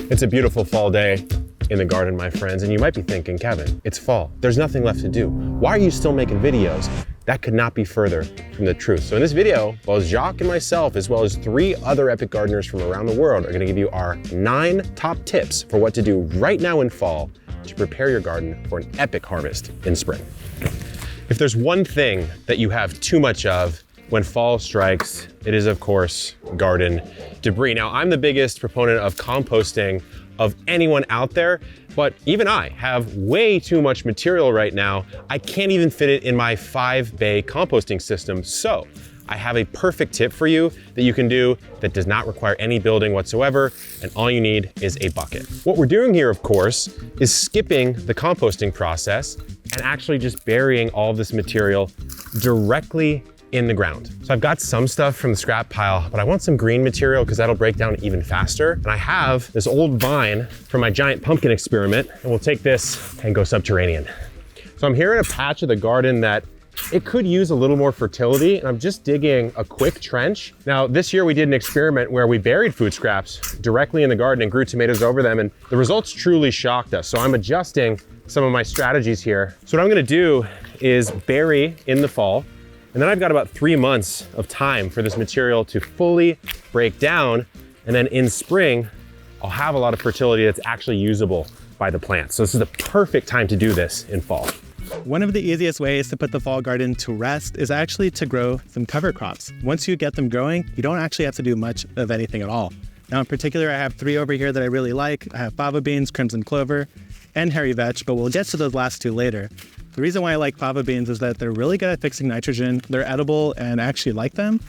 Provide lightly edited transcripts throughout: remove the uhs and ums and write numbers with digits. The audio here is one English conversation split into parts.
It's a beautiful fall day in the garden, my friends, and you might be thinking, Kevin, it's fall. There's nothing left to do. Why are you still making videos? That could not be further from the truth. So in this video, both Jacques and myself, as well as 3 other epic gardeners from around the world, are gonna give you our 9 top tips for what to do right now in fall to prepare your garden for an epic harvest in spring. If there's one thing that you have too much of when fall strikes, it is of course garden debris. Now, I'm the biggest proponent of composting of anyone out there, but even I have way too much material right now. I can't even fit it in my 5-bay composting system. So I have a perfect tip for you that you can do that does not require any building whatsoever, and all you need is a bucket. What we're doing here, of course, is skipping the composting process and actually just burying all of this material directly in the ground. So I've got some stuff from the scrap pile, but I want some green material because that'll break down even faster. And I have this old vine from my giant pumpkin experiment, and we'll take this and go subterranean. So I'm here in a patch of the garden that it could use a little more fertility, and I'm just digging a quick trench. Now, this year we did an experiment where we buried food scraps directly in the garden and grew tomatoes over them, and the results truly shocked us. So I'm adjusting some of my strategies here. So what I'm gonna do is bury in the fall, and then I've got about 3 months of time for this material to fully break down. And then in spring, I'll have a lot of fertility that's actually usable by the plants. So this is the perfect time to do this in fall. One of the easiest ways to put the fall garden to rest is actually to grow some cover crops. Once you get them growing, you don't actually have to do much of anything at all. Now, in particular, I have 3 over here that I really like. I have fava beans, crimson clover, and hairy vetch, but we'll get to those last 2 later. The reason why I like fava beans is that they're really good at fixing nitrogen. They're edible and I actually like them.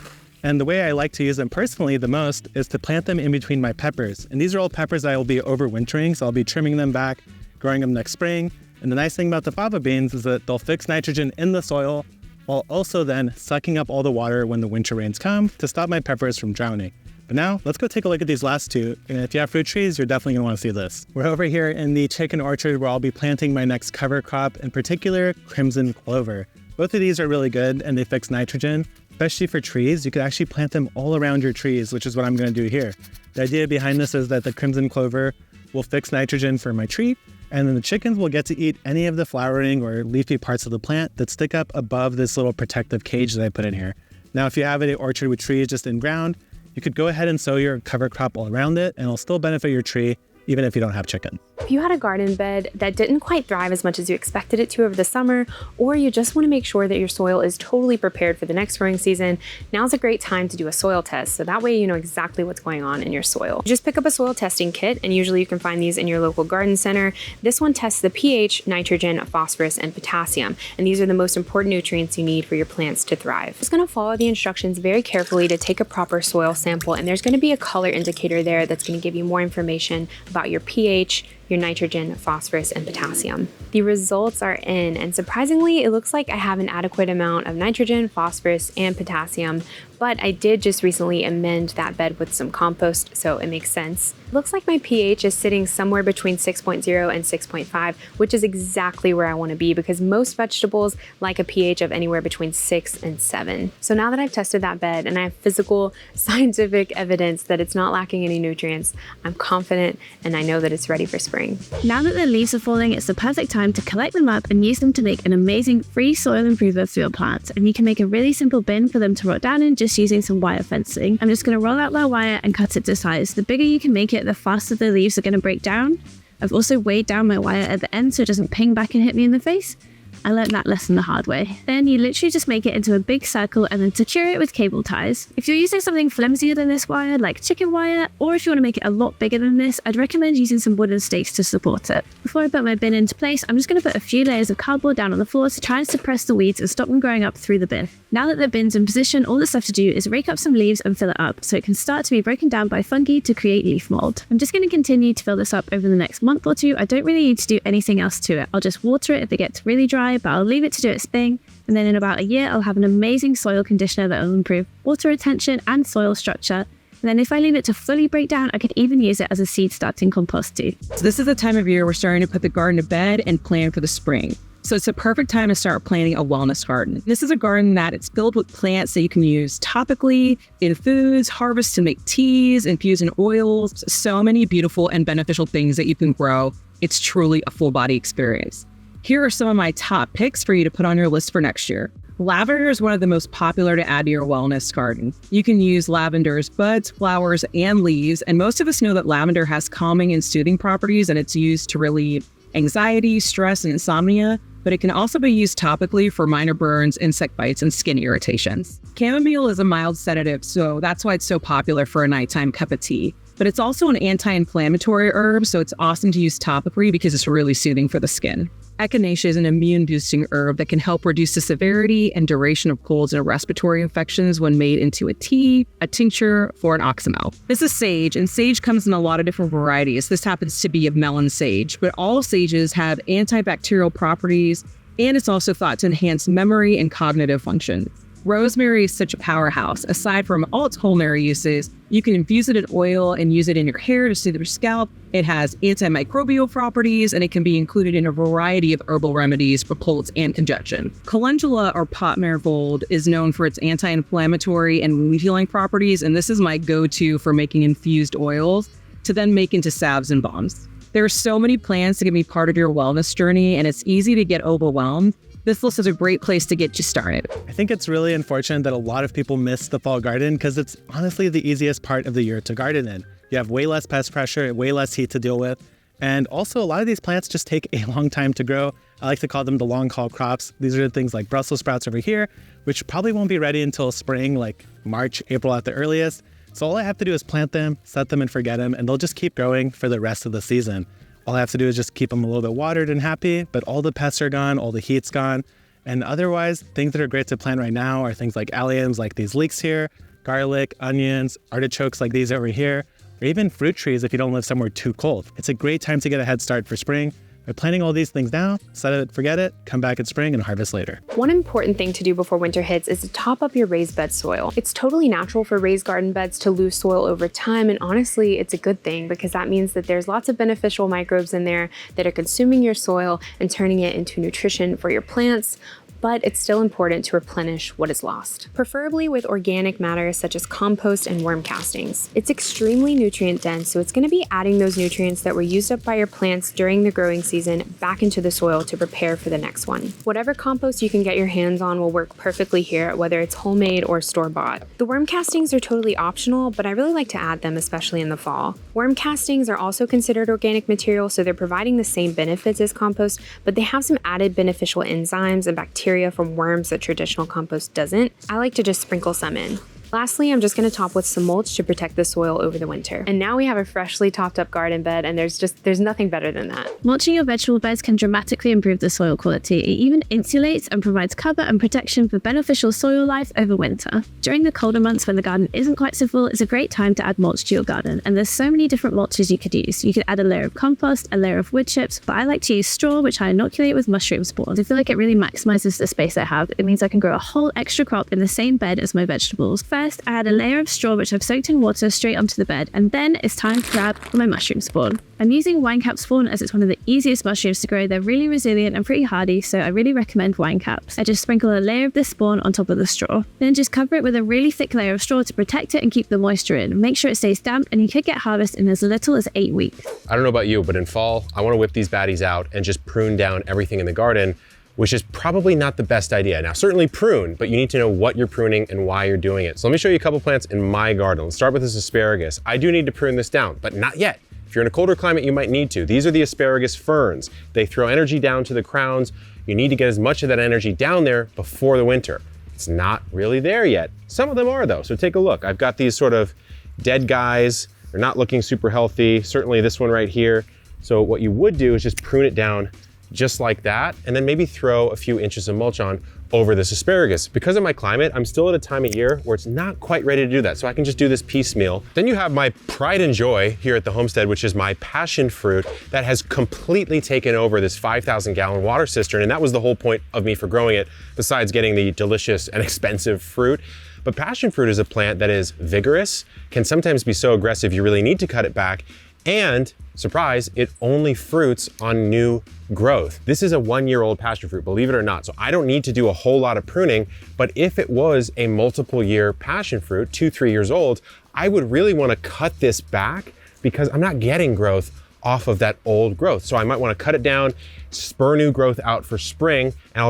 And the way I like to use them personally the most is to plant them in between my peppers. And these are all peppers that I will be overwintering, so I'll be trimming them back, growing them next spring. And the nice thing about the fava beans is that they'll fix nitrogen in the soil while also then sucking up all the water when the winter rains come to stop my peppers from drowning. But now, let's go take a look at these last 2. And if you have fruit trees, you're definitely gonna wanna see this. We're over here in the chicken orchard where I'll be planting my next cover crop, in particular, crimson clover. Both of these are really good and they fix nitrogen, especially for trees. You could actually plant them all around your trees, which is what I'm gonna do here. The idea behind this is that the crimson clover will fix nitrogen for my tree, and then the chickens will get to eat any of the flowering or leafy parts of the plant that stick up above this little protective cage that I put in here. Now, if you have an orchard with trees just in ground, you could go ahead and sow your cover crop all around it and it'll still benefit your tree even if you don't have chicken. If you had a garden bed that didn't quite thrive as much as you expected it to over the summer, or you just want to make sure that your soil is totally prepared for the next growing season, now's a great time to do a soil test. So that way you know exactly what's going on in your soil. You just pick up a soil testing kit, and usually you can find these in your local garden center. This one tests the pH, nitrogen, phosphorus, and potassium. And these are the most important nutrients you need for your plants to thrive. Just gonna follow the instructions very carefully to take a proper soil sample, and there's gonna be a color indicator there that's gonna give you more information about your pH, your nitrogen, phosphorus, and potassium. The results are in, and surprisingly, it looks like I have an adequate amount of nitrogen, phosphorus, and potassium, but I did just recently amend that bed with some compost, so it makes sense. It looks like my pH is sitting somewhere between 6.0 and 6.5, which is exactly where I want to be because most vegetables like a pH of anywhere between 6 and 7. So now that I've tested that bed and I have physical scientific evidence that it's not lacking any nutrients, I'm confident and I know that it's ready for spring. Now that the leaves are falling, it's the perfect time to collect them up and use them to make an amazing free soil improver for your plants. And you can make a really simple bin for them to rot down in just using some wire fencing. I'm just going to roll out that wire and cut it to size. The bigger you can make it, the faster the leaves are going to break down. I've also weighed down my wire at the end so it doesn't ping back and hit me in the face. I learned that lesson the hard way. Then you literally just make it into a big circle and then secure it with cable ties. If you're using something flimsier than this wire, like chicken wire, or if you want to make it a lot bigger than this, I'd recommend using some wooden stakes to support it. Before I put my bin into place, I'm just going to put a few layers of cardboard down on the floor to try and suppress the weeds and stop them growing up through the bin. Now that the bin's in position, all that's left to do is rake up some leaves and fill it up so it can start to be broken down by fungi to create leaf mold. I'm just going to continue to fill this up over the next month or 2. I don't really need to do anything else to it. I'll just water it if it gets really dry, but I'll leave it to do its thing. And then in about a year, I'll have an amazing soil conditioner that will improve water retention and soil structure. And then if I leave it to fully break down, I could even use it as a seed starting compost too. So this is the time of year we're starting to put the garden to bed and plan for the spring. So it's a perfect time to start planting a wellness garden. This is a garden that it's filled with plants that you can use topically, in foods, harvest to make teas, infuse in oils, so many beautiful and beneficial things that you can grow. It's truly a full body experience. Here are some of my top picks for you to put on your list for next year. Lavender is one of the most popular to add to your wellness garden. You can use lavender's buds, flowers, and leaves, and most of us know that lavender has calming and soothing properties, and it's used to relieve anxiety, stress, and insomnia, but it can also be used topically for minor burns, insect bites, and skin irritations. Chamomile is a mild sedative, so that's why it's so popular for a nighttime cup of tea. But it's also an anti-inflammatory herb, so it's awesome to use topically because it's really soothing for the skin. Echinacea is an immune-boosting herb that can help reduce the severity and duration of colds and respiratory infections when made into a tea, a tincture, or an oxymel. This is sage, and sage comes in a lot of different varieties. This happens to be a melon sage, but all sages have antibacterial properties, and it's also thought to enhance memory and cognitive function. Rosemary is such a powerhouse. Aside from all its culinary uses, you can infuse it in oil and use it in your hair to soothe your scalp. It has antimicrobial properties, and it can be included in a variety of herbal remedies for colds and congestion. Calendula, or pot marigold, is known for its anti-inflammatory and wound healing properties, and this is my go-to for making infused oils to then make into salves and balms. There are so many plants that can be part of your wellness journey, and it's easy to get overwhelmed. This list is a great place to get you started. I think it's really unfortunate that a lot of people miss the fall garden because it's honestly the easiest part of the year to garden in. You have way less pest pressure, way less heat to deal with. And also a lot of these plants just take a long time to grow. I like to call them the long haul crops. These are things like Brussels sprouts over here, which probably won't be ready until spring, like March, April at the earliest. So all I have to do is plant them, set them and forget them, and they'll just keep growing for the rest of the season. All I have to do is just keep them a little bit watered and happy, but all the pests are gone, all the heat's gone. And otherwise, things that are great to plant right now are things like alliums, like these leeks here, garlic, onions, artichokes like these over here, or even fruit trees if you don't live somewhere too cold. It's a great time to get a head start for spring. By planting all these things now, set it, forget it, come back in spring and harvest later. One important thing to do before winter hits is to top up your raised bed soil. It's totally natural for raised garden beds to lose soil over time, and honestly, it's a good thing because that means that there's lots of beneficial microbes in there that are consuming your soil and turning it into nutrition for your plants. But it's still important to replenish what is lost, preferably with organic matter such as compost and worm castings. It's extremely nutrient dense, so it's going to be adding those nutrients that were used up by your plants during the growing season back into the soil to prepare for the next one. Whatever compost you can get your hands on will work perfectly here, whether it's homemade or store-bought. The worm castings are totally optional, but I really like to add them, especially in the fall. Worm castings are also considered organic material, so they're providing the same benefits as compost, but they have some added beneficial enzymes and bacteria from worms that traditional compost doesn't. I like to just sprinkle some in. Lastly, I'm just going to top with some mulch to protect the soil over the winter. And now we have a freshly topped up garden bed, and there's nothing better than that. Mulching your vegetable beds can dramatically improve the soil quality. It even insulates and provides cover and protection for beneficial soil life over winter. During the colder months when the garden isn't quite so full, it's a great time to add mulch to your garden. And there's so many different mulches you could use. You could add a layer of compost, a layer of wood chips, but I like to use straw, which I inoculate with mushroom spores. I feel like it really maximizes the space I have. It means I can grow a whole extra crop in the same bed as my vegetables. First, I add a layer of straw which I've soaked in water straight onto the bed, and then it's time to grab my mushroom spawn. I'm using winecap spawn as it's one of the easiest mushrooms to grow. They're really resilient and pretty hardy, so I really recommend winecaps. I just sprinkle a layer of this spawn on top of the straw. Then just cover it with a really thick layer of straw to protect it and keep the moisture in. Make sure it stays damp, and you could get harvest in as little as 8 weeks. I don't know about you, but in fall, I want to whip these baddies out and just prune down everything in the garden, which is probably not the best idea. Now, certainly prune, but you need to know what you're pruning and why you're doing it. So let me show you a couple plants in my garden. Let's start with this asparagus. I do need to prune this down, but not yet. If you're in a colder climate, you might need to. These are the asparagus ferns. They throw energy down to the crowns. You need to get as much of that energy down there before the winter. It's not really there yet. Some of them are though, so take a look. I've got these sort of dead guys. They're not looking super healthy. Certainly this one right here. So what you would do is just prune it down just like that, and then maybe throw a few inches of mulch on over this asparagus. Because of my climate, I'm still at a time of year where it's not quite ready to do that, so I can just do this piecemeal. Then you have my pride and joy here at the homestead, which is my passion fruit that has completely taken over this 5,000 gallon water cistern, and that was the whole point of me for growing it, besides getting the delicious and expensive fruit. But passion fruit is a plant that is vigorous, can sometimes be so aggressive you really need to cut it back, And surprise, it only fruits on new growth. This is a 1-year-old passion fruit, believe it or not. So I don't need to do a whole lot of pruning, but if it was a multiple year passion fruit, 2-3 years old, I would really want to cut this back because I'm not getting growth off of that old growth. So I might want to cut it down, spur new growth out for spring, and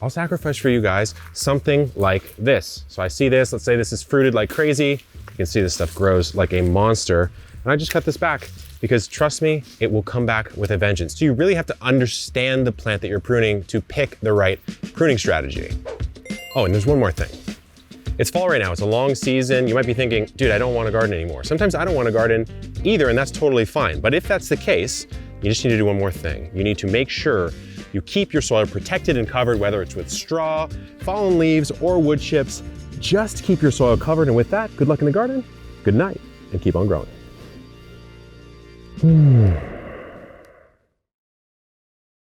I'll sacrifice for you guys something like this. So I see this, let's say this is fruited like crazy. You can see this stuff grows like a monster. And I just cut this back because trust me, it will come back with a vengeance. So you really have to understand the plant that you're pruning to pick the right pruning strategy. Oh, and there's one more thing. It's fall right now, it's a long season. You might be thinking, dude, I don't want to garden anymore. Sometimes I don't want to garden either, and that's totally fine. But if that's the case, you just need to do one more thing. You need to make sure you keep your soil protected and covered, whether it's with straw, fallen leaves, or wood chips. Just keep your soil covered. And with that, good luck in the garden, good night, and keep on growing.